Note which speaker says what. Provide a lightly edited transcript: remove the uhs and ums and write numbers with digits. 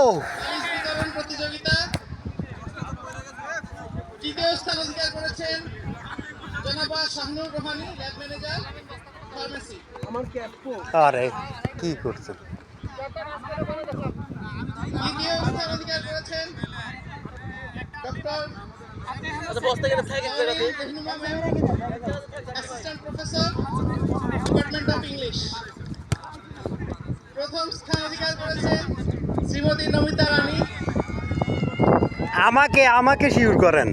Speaker 1: Prize বিতরণ প্রতিযোগিতা তৃতীয় স্থান অধিকার করেছেন জনাবা শাহনুর রোহানী, ল্যাব ম্যানেজার, ফার্মেসি।
Speaker 2: আরে কি করছে?
Speaker 1: দ্বিতীয় স্থান অধিকার করেছেন doctor Rehnuma ma'am, assistant professor, department of English. প্রথম স্থান অধিকার করেছেন শ্রীমতী নমিতা রানী।
Speaker 2: আমাকে শিওর করেন।